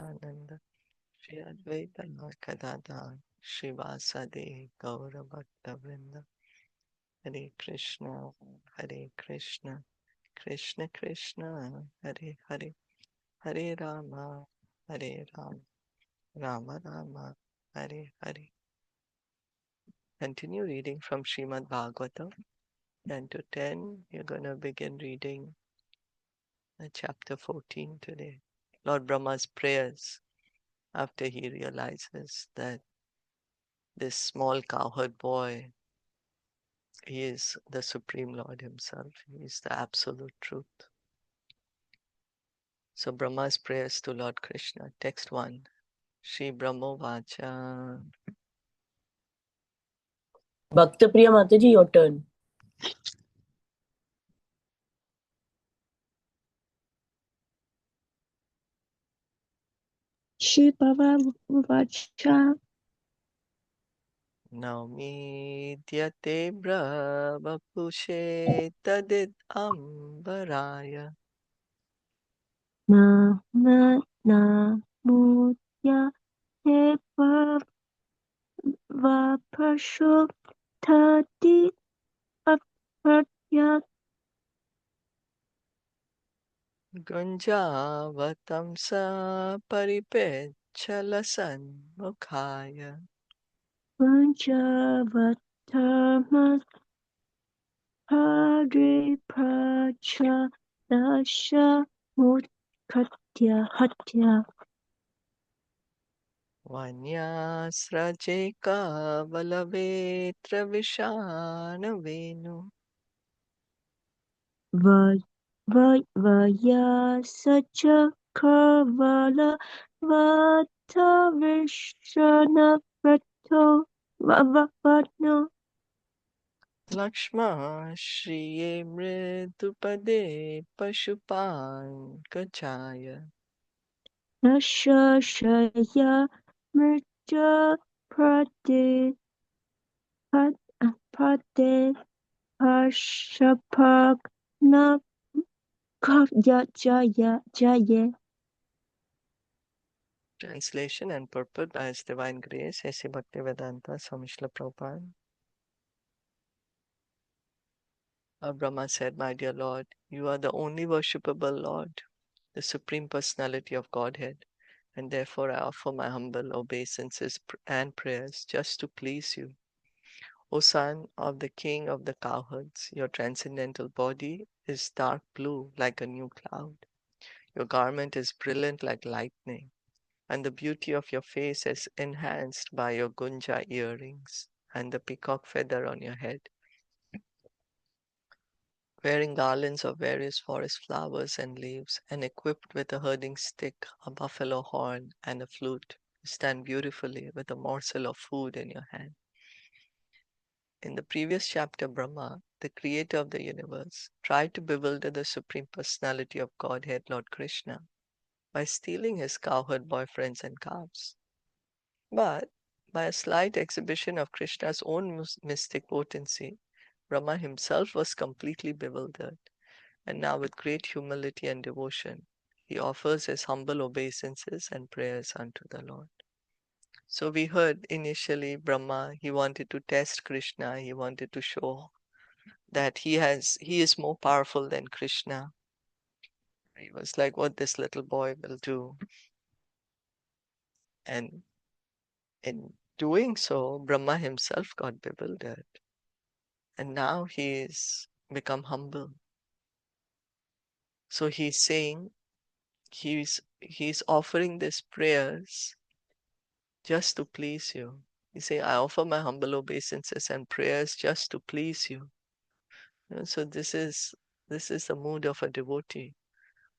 Ananda Shri Advaita Kadada Shivasade Gaura Bhakta Vrinda Hare Krishna Hare Krishna Krishna Krishna Hare Hare Hare Rama Hare Rama Rama Rama Hare Hare. Continue reading from Srimad Bhagavatam 10 to 10. You're going to begin reading chapter 14 today. Lord Brahma's prayers after he realizes that this small cowherd boy, he is the Supreme Lord himself. He is the absolute truth. So Brahma's prayers to Lord Krishna. Text 1. Shri Brahma Vachan. Bhakta Priya Mataji, your turn. Shri Bhagavatam Naumi Dyate Brahma Pushe Tadit Ambaraya. na na na mudya eva vapasho tadi apatya Gunjavatam sa paripechalasan mukhaya. panchavatama paripracha dasha mutkatya hatya Vanyasrajeka valavetra vishana venu. vayasacha kavala vata vishana prato vavatno Lakshma Shriye Mridupade Pashupan Kachaya. Nashashaya Mrja Prade Pade Pashapak Nakavya Jaya. Translation and purport by His Divine Grace, A.C. Bhaktivedanta Swami Srila Prabhupada. Brahma said, My dear Lord, you are the only worshipable Lord, the Supreme Personality of Godhead, and therefore I offer my humble obeisances and prayers just to please you. O son of the king of the cowherds, your transcendental body is dark blue like a new cloud. Your garment is brilliant like lightning, and the beauty of your face is enhanced by your gunja earrings and the peacock feather on your head. Wearing garlands of various forest flowers and leaves, and equipped with a herding stick, a buffalo horn, and a flute, you stand beautifully with a morsel of food in your hand. In the previous chapter, Brahma, the creator of the universe, tried to bewilder the Supreme Personality of Godhead, Lord Krishna, by stealing his cowherd boyfriends and calves. But by a slight exhibition of Krishna's own mystic potency, Brahma himself was completely bewildered, and now with great humility and devotion, he offers his humble obeisances and prayers unto the Lord. So we heard initially Brahma, he wanted to test Krishna, he wanted to show that he is more powerful than Krishna. He was like, what this little boy will do. And in doing so, Brahma himself got bewildered. And now he's become humble. So he's saying, he's offering these prayers just to please you. He's saying, I offer my humble obeisances and prayers just to please you. So this is the mood of a devotee,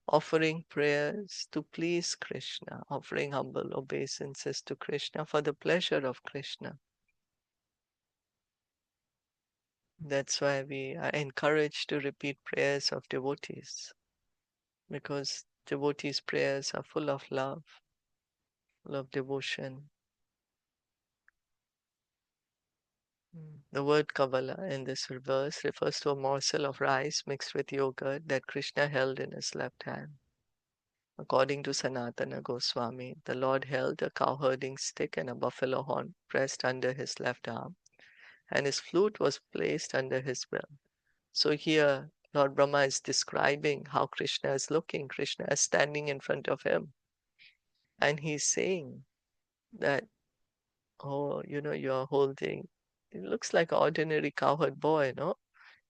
offering prayers to please Krishna, offering humble obeisances to Krishna for the pleasure of Krishna. That's why we are encouraged to repeat prayers of devotees, because devotees' prayers are full of love, full of devotion. The word Kavala in this verse refers to a morsel of rice mixed with yogurt that Krishna held in his left hand. According to Sanatana Goswami, the Lord held a cowherding stick and a buffalo horn pressed under his left arm, and his flute was placed under his belt. So here, Lord Brahma is describing how Krishna is looking. Krishna is standing in front of him, and he's saying that, oh, you're holding, it looks like an ordinary cowherd boy, no?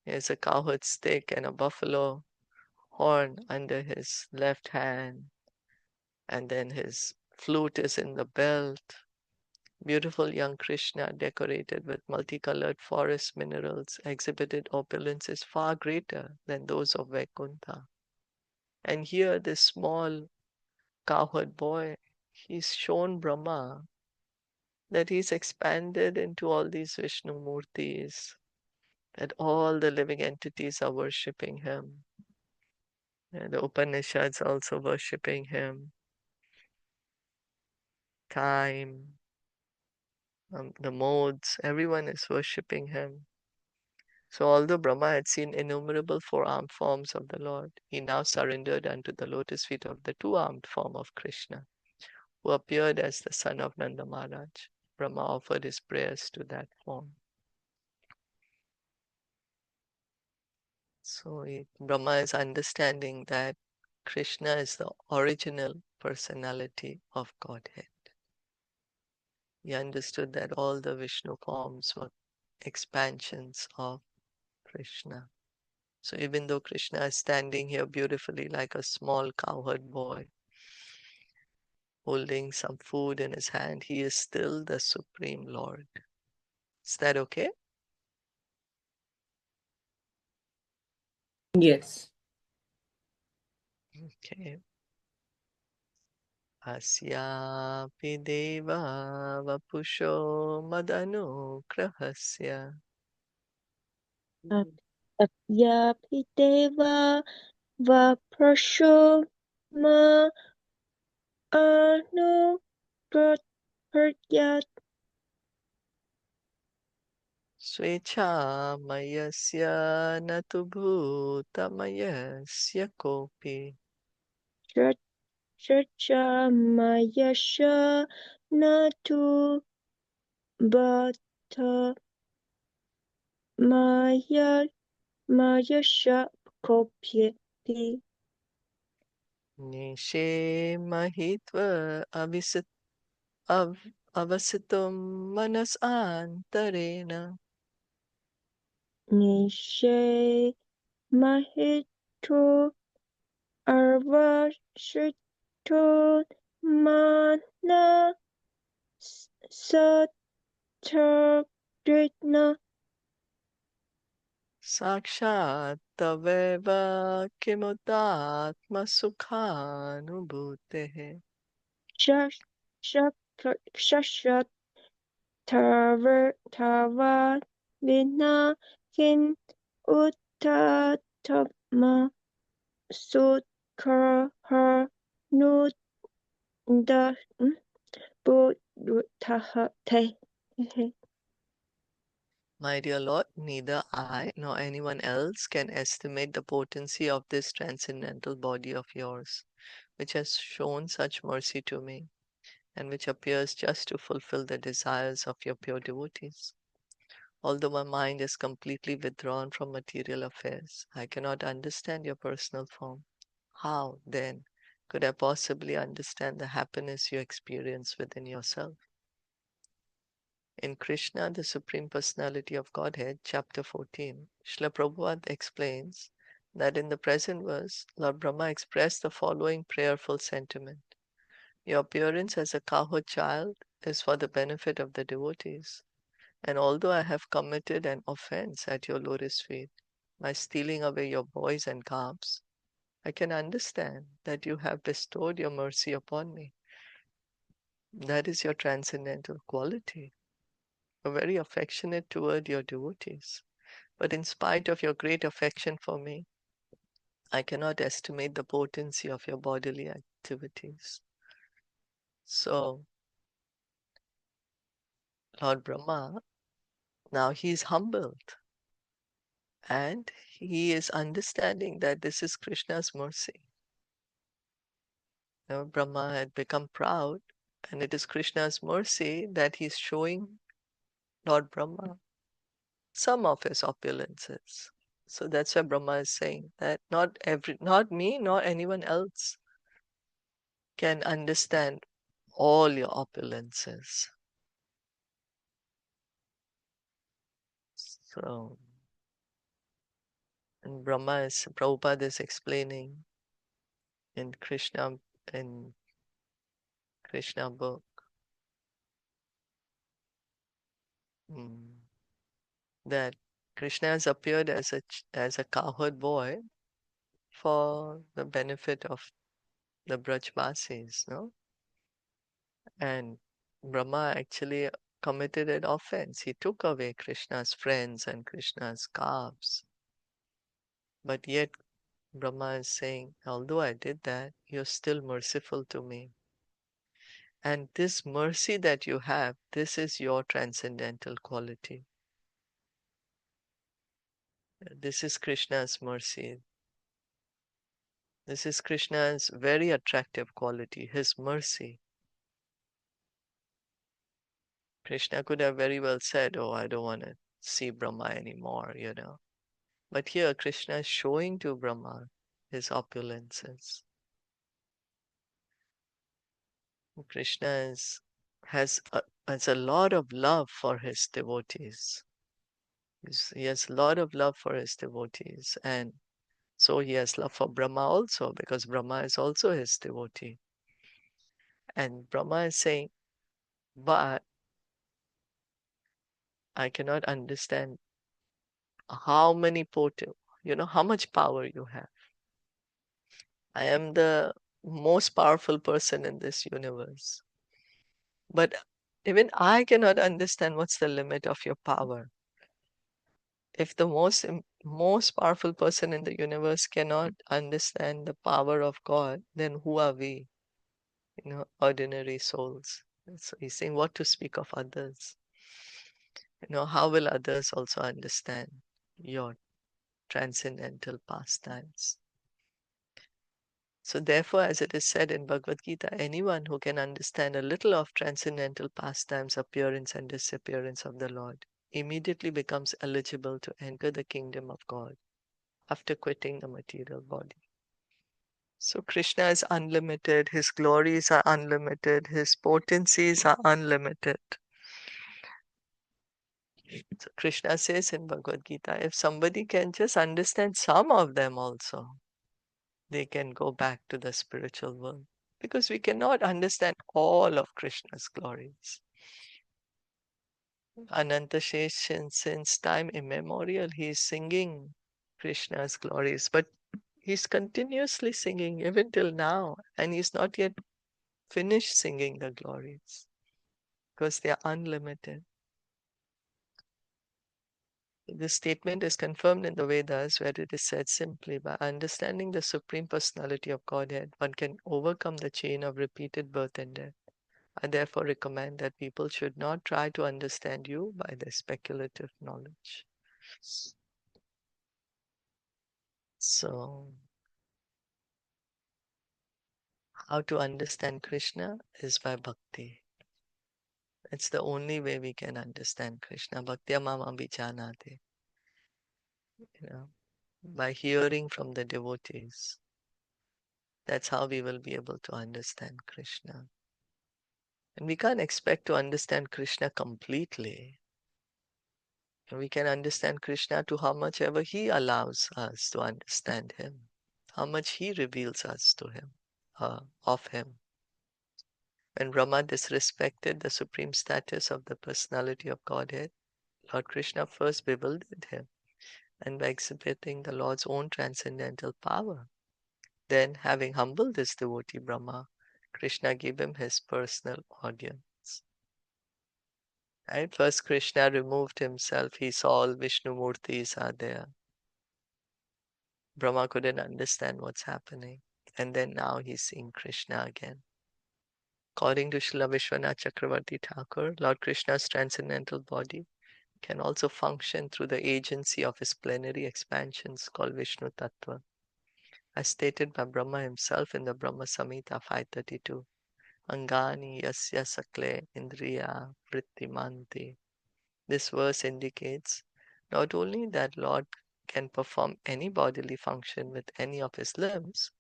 He has a cowherd stick and a buffalo horn under his left hand, and then his flute is in the belt. Beautiful young Krishna, decorated with multicolored forest minerals, exhibited opulences far greater than those of Vaikuntha. And here, this small cowherd boy, he's shown Brahma that he's expanded into all these Vishnu Murtis, that all the living entities are worshipping him. And the Upanishads also worshipping him. Time, the modes, everyone is worshipping him. So although Brahma had seen innumerable four-armed forms of the Lord, he now surrendered unto the lotus feet of the two-armed form of Krishna, who appeared as the son of Nanda Maharaj. Brahma offered his prayers to that form. So Brahma is understanding that Krishna is the original personality of Godhead. He understood that all the Vishnu forms were expansions of Krishna. So even though Krishna is standing here beautifully like a small cowherd boy, holding some food in his hand, he is still the Supreme Lord. Is that okay? Yes. Okay. Asyapi deva vapusho madanugrahasya Atyapiteva vaprasho ma anu pratyat Svecha mayasya natu bhuta mayasya kopi. chacha mayasha natu bhata mayasha kopyati Nishe mahitva avasitum manas antarena. nishe mahito arvashito mana satyagritna Sakshat taveva kimutatma sukhanubhutehe. shashat tava vina kin uttatama sukha nunda buddhaha te. My dear Lord, neither I nor anyone else can estimate the potency of this transcendental body of yours, which has shown such mercy to me, and which appears just to fulfill the desires of your pure devotees. Although my mind is completely withdrawn from material affairs, I cannot understand your personal form. How, then, could I possibly understand the happiness you experience within yourself? In Krishna, the Supreme Personality of Godhead, chapter 14, Srila Prabhupada explains that in the present verse, Lord Brahma expressed the following prayerful sentiment. Your appearance as a cowherd child is for the benefit of the devotees. And although I have committed an offense at your lotus feet by stealing away your boys and calves, I can understand that you have bestowed your mercy upon me. That is your transcendental quality. You're very affectionate toward your devotees. But in spite of your great affection for me, I cannot estimate the potency of your bodily activities. So, Lord Brahma, now he is humbled and he is understanding that this is Krishna's mercy. Brahma had become proud, and it is Krishna's mercy that he's showing Lord Brahma some of his opulences. So that's why Brahma is saying that not me, nor anyone else can understand all your opulences. So, and Prabhupada is explaining in in Krishna book, that Krishna has appeared as as a cowherd boy for the benefit of the Brajvasis, no? And Brahma actually committed an offense. He took away Krishna's friends and Krishna's calves. But yet Brahma is saying, although I did that, you're still merciful to me. And this mercy that you have, this is your transcendental quality. This is Krishna's mercy. This is Krishna's very attractive quality, his mercy. Krishna could have very well said, oh, I don't want to see Brahma anymore, But here Krishna is showing to Brahma his opulences. Krishna has a lot of love for his devotees. He has a lot of love for his devotees, and so he has love for Brahma also, because Brahma is also his devotee. And Brahma is saying, but I cannot understand how how much power you have. I am the most powerful person in this universe. But even I cannot understand what's the limit of your power. If the most powerful person in the universe cannot understand the power of God, then who are we? Ordinary souls. So he's saying, what to speak of others? How will others also understand your transcendental pastimes? So therefore, as it is said in Bhagavad Gita, anyone who can understand a little of transcendental pastimes, appearance and disappearance of the Lord, immediately becomes eligible to enter the kingdom of God after quitting the material body. So Krishna is unlimited, his glories are unlimited, his potencies are unlimited. So Krishna says in Bhagavad Gita, if somebody can just understand some of them also, they can go back to the spiritual world. Because we cannot understand all of Krishna's glories. Anantashesh, since time immemorial, he is singing Krishna's glories, but he's continuously singing even till now, and he's not yet finished singing the glories because they are unlimited. This statement is confirmed in the Vedas, where it is said simply, by understanding the Supreme Personality of Godhead, one can overcome the chain of repeated birth and death. I therefore recommend that people should not try to understand you by their speculative knowledge. So, how to understand Krishna is by bhakti. It's the only way we can understand Krishna. Bhaktya mama vijanate. By hearing from the devotees. That's how we will be able to understand Krishna. And we can't expect to understand Krishna completely. We can understand Krishna to how much ever he allows us to understand him, how much he reveals us to him, of him. When Brahma disrespected the supreme status of the personality of Godhead, Lord Krishna first bewildered him, and by exhibiting the Lord's own transcendental power. Then, having humbled this devotee Brahma, Krishna gave him his personal audience. Right? First, Krishna removed himself. He saw all Vishnu Murtis are there. Brahma couldn't understand what's happening. And then now he's seeing Krishna again. According to Srila Vishwanath Chakravarti Thakur, Lord Krishna's transcendental body can also function through the agency of his plenary expansions called Vishnu Tattva. as stated by Brahma himself in the Brahma Samhita 532. Angani yasya sakle indriya vrittimanti. This verse indicates not only that Lord can perform any bodily function with any of his limbs,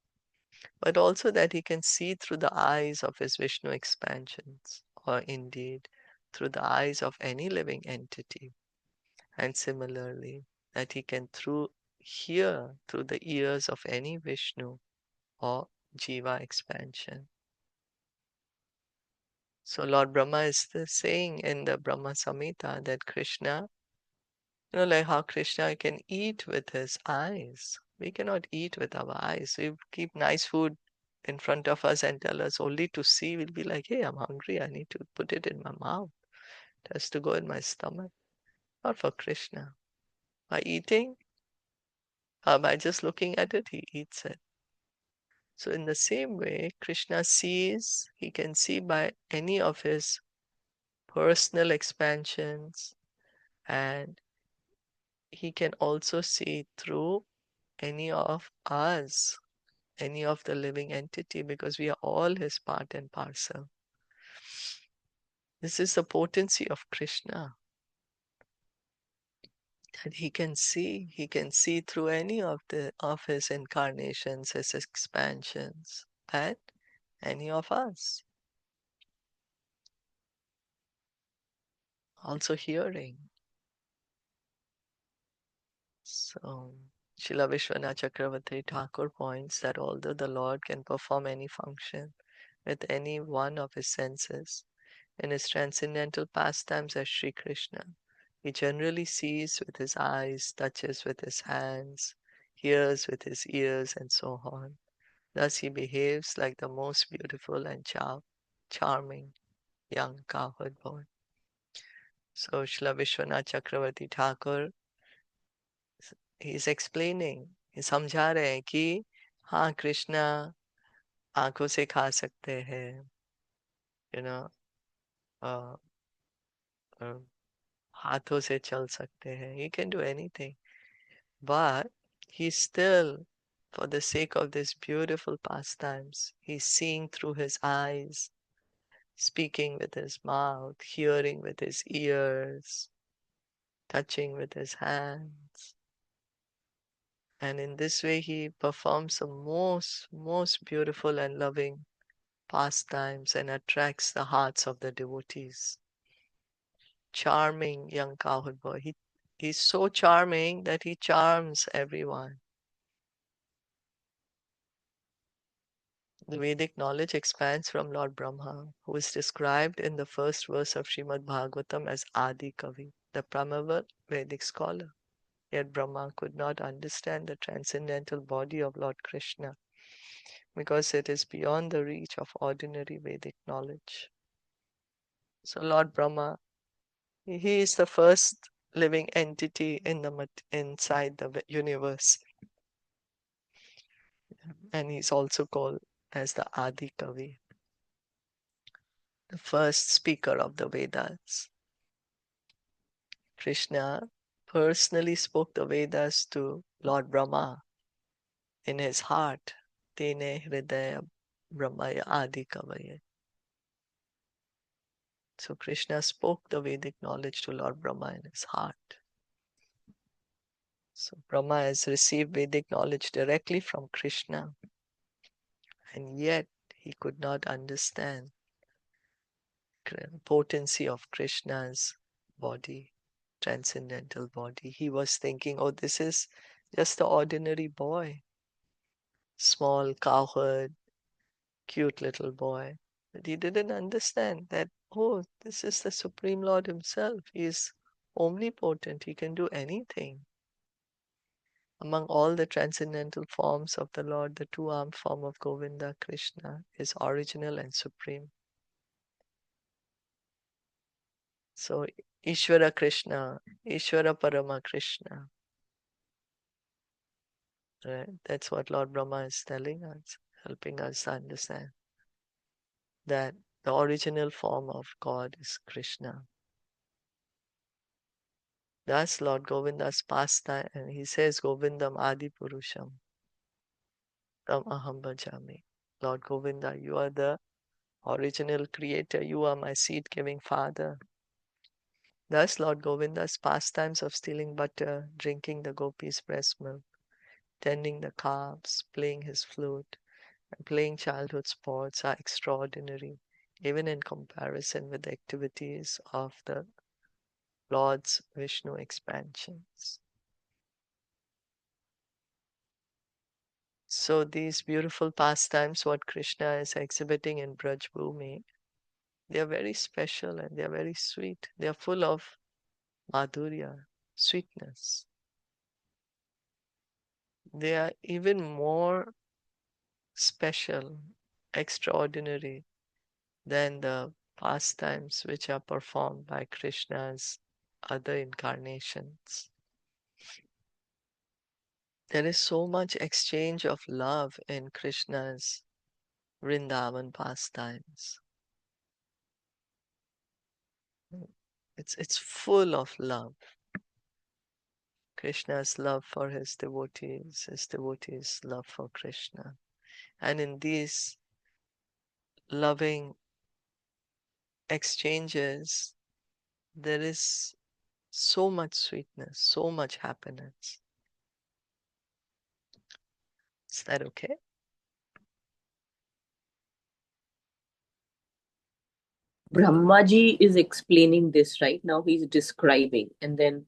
but also that he can see through the eyes of his Vishnu expansions, or indeed through the eyes of any living entity. And similarly, that he can hear through the ears of any Vishnu or Jiva expansion. So Lord Brahma is saying in the Brahma Samhita that Krishna, like how Krishna can eat with his eyes. We cannot eat with our eyes. We keep nice food in front of us and tell us only to see. We'll be like, hey, I'm hungry. I need to put it in my mouth. It has to go in my stomach. Not for Krishna. By eating, by just looking at it, he eats it. So in the same way, Krishna sees, he can see by any of his personal expansions, and he can also see through any of us, any of the living entity, because we are all his part and parcel. This is the potency of Krishna, that he can see through any of his incarnations, his expansions, and any of us. Also hearing. So Srila Vishwanath Chakravarti Thakur points that although the Lord can perform any function with any one of his senses, in his transcendental pastimes as Sri Krishna, he generally sees with his eyes, touches with his hands, hears with his ears, and so on. Thus he behaves like the most beautiful and charming young cowherd boy. So Srila Vishwanath Chakravarti Thakur, he is explaining, he समझा रहे हैं कि हाँ कृष्णा आंखों से खा सकते हैं, you know, uh, हाथों से चल सकते हैं. He can do anything. But he's still, for the sake of this beautiful pastimes, he's seeing through his eyes, speaking with his mouth, hearing with his ears, touching with his hands. And in this way, he performs the most beautiful and loving pastimes and attracts the hearts of the devotees. Charming young cowherd boy. He's so charming that he charms everyone. The Vedic knowledge expands from Lord Brahma, who is described in the first verse of Srimad Bhagavatam as Adi Kavi, the primeval Vedic scholar. Yet Brahma could not understand the transcendental body of Lord Krishna because it is beyond the reach of ordinary Vedic knowledge. So Lord Brahma, he is the first living entity inside the universe, and he's also called as the Adi Kavi, the first speaker of the Vedas. Krishna personally spoke the Vedas to Lord Brahma in his heart. Tene hridaya Brahmaya Adi Kavaya. So Krishna spoke the Vedic knowledge to Lord Brahma in his heart. So Brahma has received Vedic knowledge directly from Krishna, and yet he could not understand the potency of Krishna's body, transcendental body. He was thinking, oh, this is just an ordinary boy, small cowherd, cute little boy. But he didn't understand that, oh, this is the Supreme Lord himself. He is omnipotent. He can do anything. Among all the transcendental forms of the Lord, the two-armed form of Govinda, Krishna, is original and supreme. So, Ishvara Krishna, Ishvara Parama Krishna. Right? That's what Lord Brahma is telling us, helping us understand that the original form of God is Krishna. Thus, Lord Govinda's pastime, and he says Govindam Adi Purusham. Tam aham bhajami. Lord Govinda, you are the original creator. You are my seed-giving father. Thus, Lord Govinda's pastimes of stealing butter, drinking the gopis' breast milk, tending the calves, playing his flute, and playing childhood sports are extraordinary, even in comparison with the activities of the Lord's Vishnu expansions. So these beautiful pastimes, what Krishna is exhibiting in Braj Bhumi, they are very special and they are very sweet. They are full of madhurya, sweetness. They are even more special, extraordinary than the pastimes which are performed by Krishna's other incarnations. There is so much exchange of love in Krishna's Vrindavan pastimes. It's full of love. Krishna's love for his devotees' love for Krishna. And in these loving exchanges, there is so much sweetness, so much happiness. Is that okay? Brahmaji is explaining this right now. He's describing, and then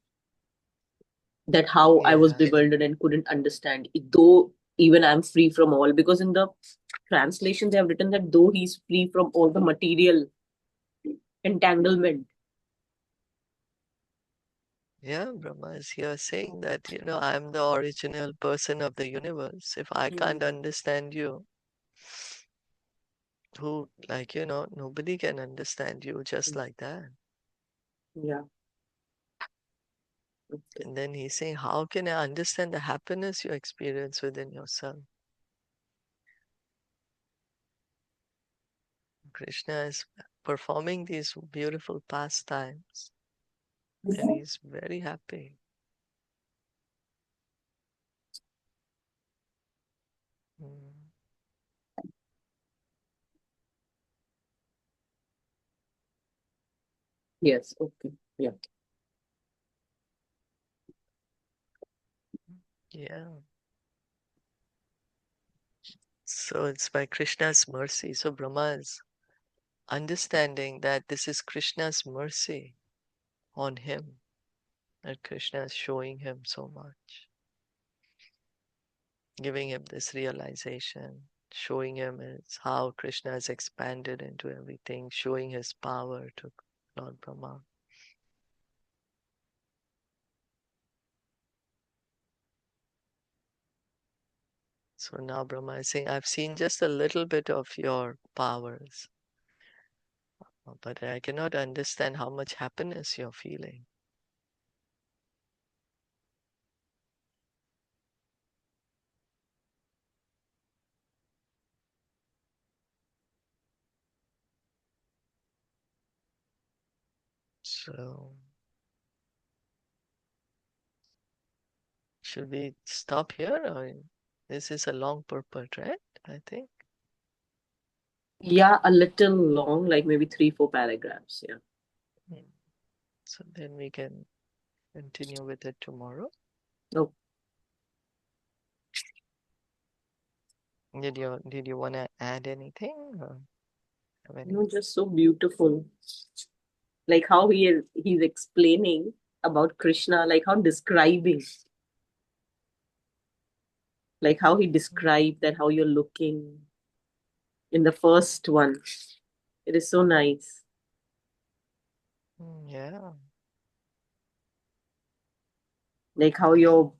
that how I was Yeah. bewildered and couldn't understand. Though even I'm free from all, because in the translation they have written that though he's free from all the material entanglement. Yeah, Brahma is here saying that, I'm the original person of the universe. If I can't understand you, nobody can understand you just like that. Yeah. Okay. And then he's saying, how can I understand the happiness you experience within yourself? Krishna is performing these beautiful pastimes and he's very happy. Mm. Yes. Okay. Yeah. Yeah. So it's by Krishna's mercy. So Brahma is understanding that this is Krishna's mercy on him, that Krishna is showing him so much, giving him this realization, showing him how Krishna has expanded into everything, showing his power to Lord Brahma. So now Brahma is saying, I've seen just a little bit of your powers, but I cannot understand how much happiness you're feeling. So, should we stop here? Or this is a long purport, right? I think. Yeah, a little long, like maybe 3-4 paragraphs. Yeah. Mm. So then we can continue with it tomorrow. Oh, Did you want to add anything? Or have any? just so beautiful. Like how he's explaining about Krishna, like how describing, like how he described that how you're looking in the first one. It is so nice. Yeah. Like how your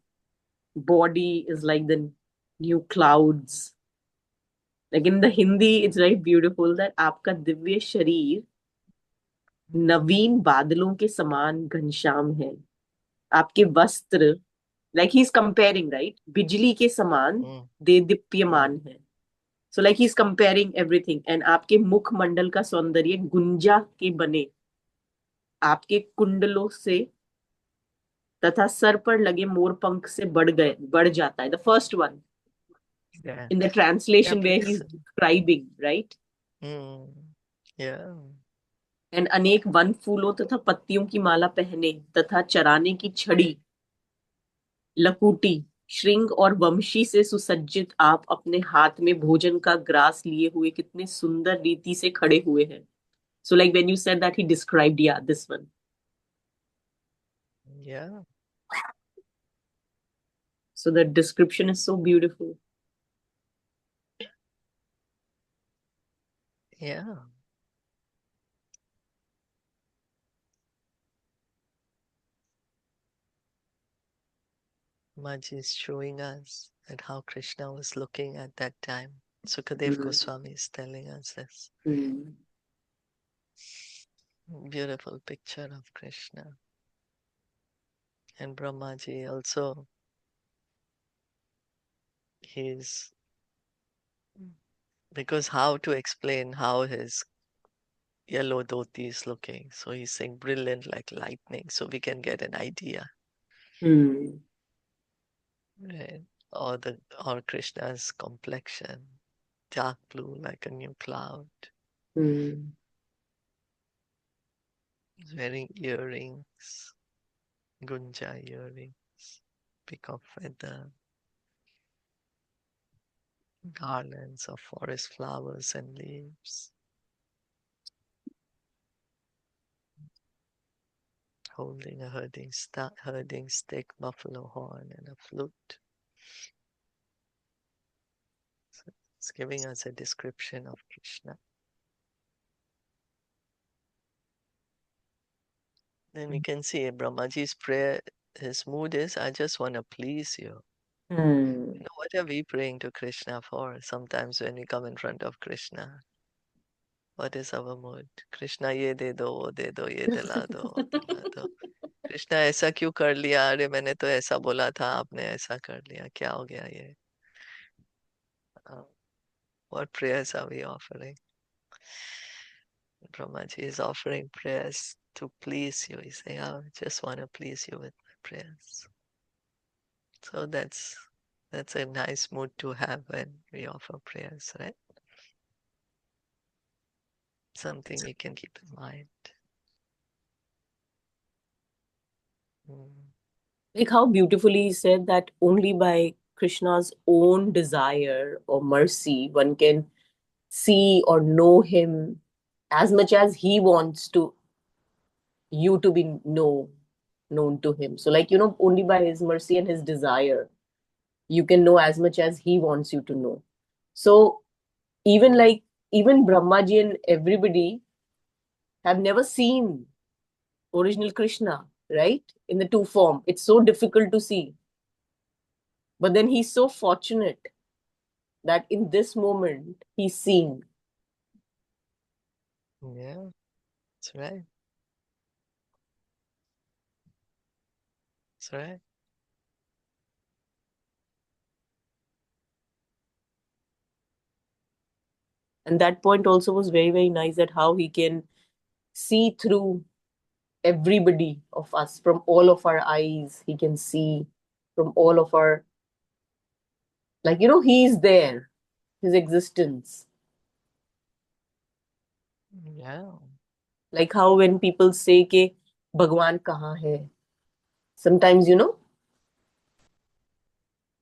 body is like the new clouds. Like in the Hindi, it's very beautiful that आपका दिव्य शरीर नवीन बादलों के समान घनश्याम है. आपके वस्त्र, like he's comparing, right? बिजली के समान दे दीप्यमान है. So like he's comparing everything. And आपके मुखमंडल का सौंदर्य गुंजा के बने आपके कुंडलों से तथा सर पर लगे मोर पंख से बढ़ जाता है. The first one. Yeah. in the Yeah, translation where please. he's describing, right? Mm. Yeah. And अनेक वन फूलों तथा पत्तियों की माला पहने तथा चराने की छड़ी लकूटी श्रृंग और वंशी से सुसज्जित आप अपने हाथ में भोजन का ग्रास लिए हुए कितने सुंदर रीति से खड़े हुए हैं. So like when you said that he described, yeah, this one. Yeah. So the description is so beautiful. Yeah. Maji is showing us at how Krishna was looking at that time. Sukadev Mm. Goswami is telling us this. Mm. Beautiful picture of Krishna. And Brahmaji also, he's, because how to explain how his yellow dhoti is looking. So he's saying brilliant like lightning, so we can get an idea. Mm. Right? Or Krishna's complexion, dark blue like a new cloud. Mm. He's wearing earrings, gunja earrings, peacock feather, garlands of forest flowers and leaves, holding a herding stick, buffalo horn, and a flute. So it's giving us a description of Krishna. Then we can see Brahmaji's prayer, his mood is, I just want to please you. Mm. What are we praying to Krishna for? Sometimes when we come in front of Krishna, what is our mood? Krishna ye de do, wo de do, ye dila do, wo dila do. Krishna ऐसा क्यों कर लिया? अरे मैंने तो ऐसा बोला था, आपने ऐसा कर लिया, क्या हो गया ये? What prayers are we offering? Brahmaji is offering prayers to please you. He's saying, I just want to please you with my prayers. So that's a nice mood to have when we offer prayers, right? Something we can keep in mind. Mm. Like how beautifully he said that only by Krishna's own desire or mercy one can see or know him as much as he wants to you to be known to him. So like only by his mercy and his desire you can know as much as he wants you to know. So even Brahmaji and everybody have never seen original Krishna, right? In the two form. It's so difficult to see. But then he's so fortunate that in this moment he's seeing. Yeah, that's right. That's right. And that point also was very, very nice that how he can see through everybody of us from all of our eyes. He can see from all of our, like, he's there, his existence. Yeah. Like how when people say ke Bhagwan kahan hai? Sometimes,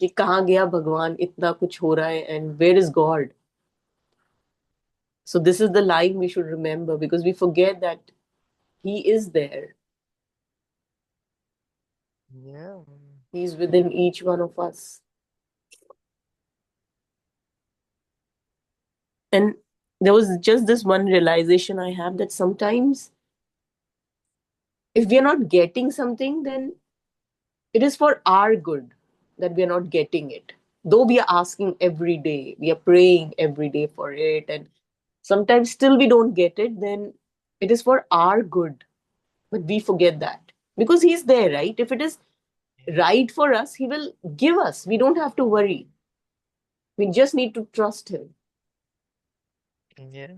कि कहाँ गया भगवान इतना कुछ हो रहा है and where is God? So this is the line we should remember because we forget that he is there. Yeah. He's within each one of us. And there was just this one realization I have that sometimes if we are not getting something, then it is for our good that we are not getting it. Though we are asking every day, we are praying every day for it, and sometimes still we don't get it, then it is for our good. But we forget that because he's there, right? If it is right for us, he will give us. We don't have to worry. We just need to trust him. Yeah.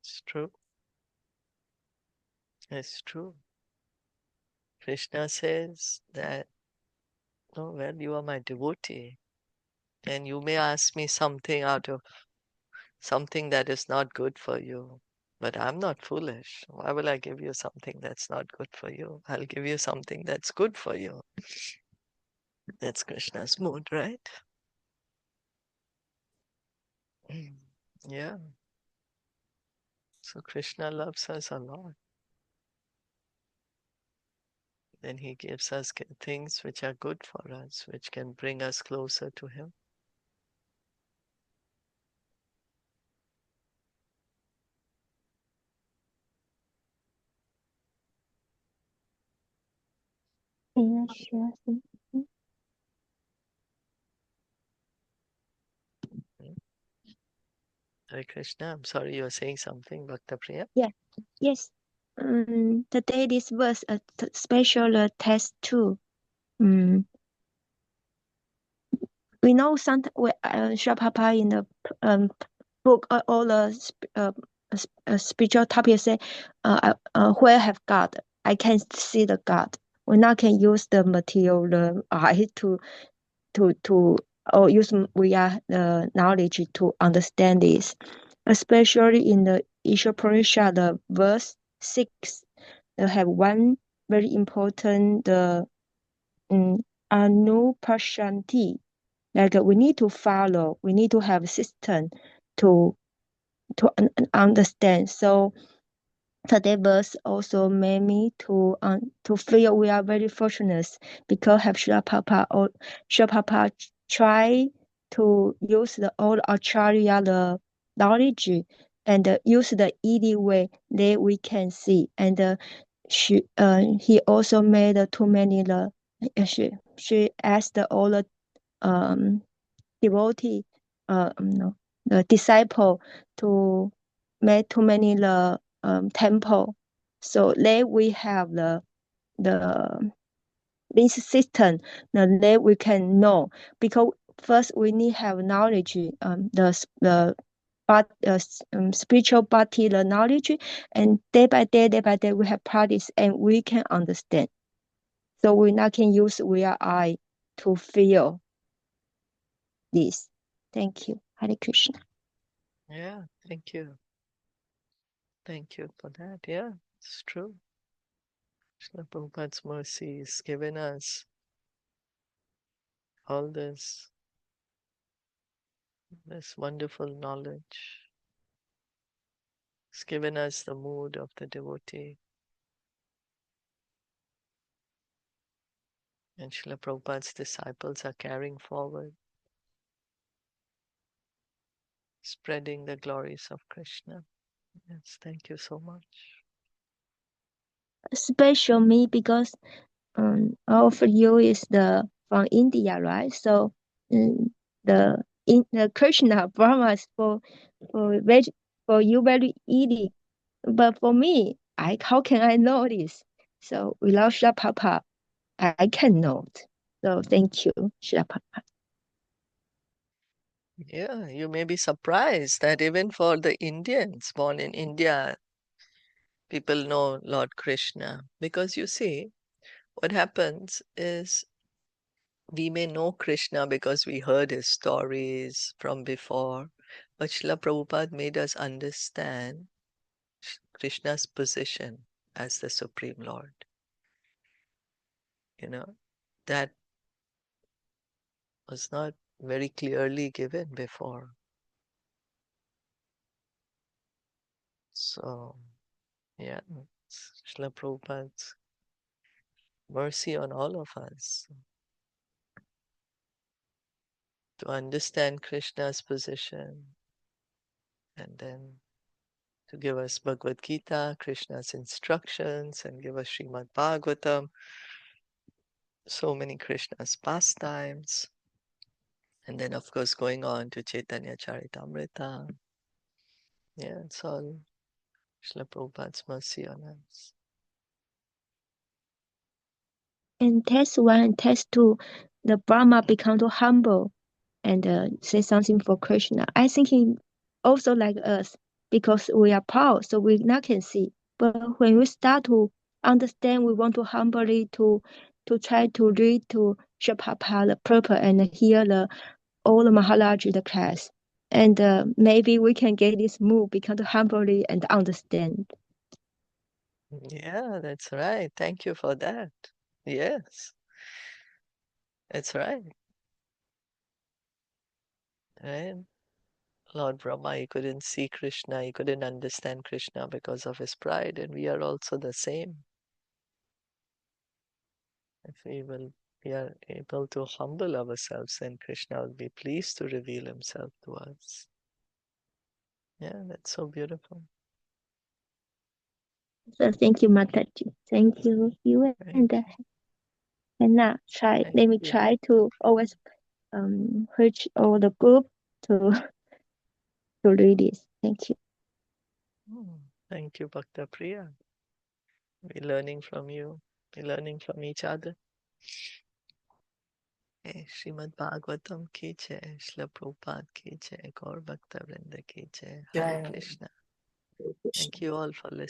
It's true. It's true. Krishna says that, oh, well, you are my devotee. And you may ask me something out of something that is not good for you. But I'm not foolish. Why will I give you something that's not good for you? I'll give you something that's good for you. That's Krishna's mood, right? Yeah. So Krishna loves us a lot. Then he gives us things which are good for us, which can bring us closer to him. Yeah, sure. Hare Krishna, I'm sorry you were saying something, Bhakta Priya. Yeah. Yes. Today this was a special test too. We know some Shapapa in the book all the spiritual topics say, where have God? I can see the God. We now can use the material the eye to or use we are the knowledge to understand this, especially in the Isha Purisha, the verse 6, they have one very important Anupashanti. Like we need to follow, we need to have a system to understand. So today verse also made me to feel we are very fortunate because have Srila Papa try to use the old Acharya the knowledge and use the easy way that we can see. And he also made too many she asked all the um devotee no, the disciple to make too many the temple. So there we have the this system that we can know because first we need have knowledge the but spiritual body the knowledge, and day by day we have practice and we can understand. So we now can use our eye to feel this. Thank you. Hare Krishna. Yeah, thank you. Thank you for that. Yeah, it's true. Srila Prabhupada's mercy has given us all this wonderful knowledge. It's given us the mood of the devotee. And Srila Prabhupada's disciples are carrying forward, spreading the glories of Krishna. Yes, thank you so much. Special me because all of you is the from India, right? So the Krishna Brahma is for you very easy, but for me, how can I know this? So without Shila Papa, I cannot. So thank you, Shila Papa. Yeah, you may be surprised that even for the Indians born in India, people know Lord Krishna. Because you see, what happens is we may know Krishna because we heard his stories from before, but Srila Prabhupada made us understand Krishna's position as the Supreme Lord. You know, that was not very clearly given before. So, yeah, Srila Prabhupada's mercy on all of us to understand Krishna's position and then to give us Bhagavad Gita, Krishna's instructions, and give us Srimad Bhagavatam, so many Krishna's pastimes, and then of course going on to Caitaniya Caritamita. Yeah, it's all Srila Prabhupada's mercy on us. And test one and test two, the Brahma become too humble and say something for Krishna. I think he also like us because we are proud, so we now can see. But when we start to understand, we want to humbly to try to read to Shapapa the purpose and hear the all the Maharaj in the class. And maybe we can get this move become humbly and understand. Yeah, that's right. Thank you for that. Yes, that's right. Right? Lord Brahma, he couldn't see Krishna, he couldn't understand Krishna because of his pride, and we are also the same. If we are able to humble ourselves, then Krishna will be pleased to reveal himself to us. Yeah, that's so beautiful. So thank you, Mataji. Thank you. You and Hannah try. Thank Let me you. try to always reach all the group to read this. Thank you. Thank you, Bhakta Priya. We're learning from you. We're learning from each other. Srimad Bhagavatam ki jai, Srila Prabhupada ki jai, Gaur Bhakta Vrinda ki jai. Hare Jai. Krishna. Thank you all for listening.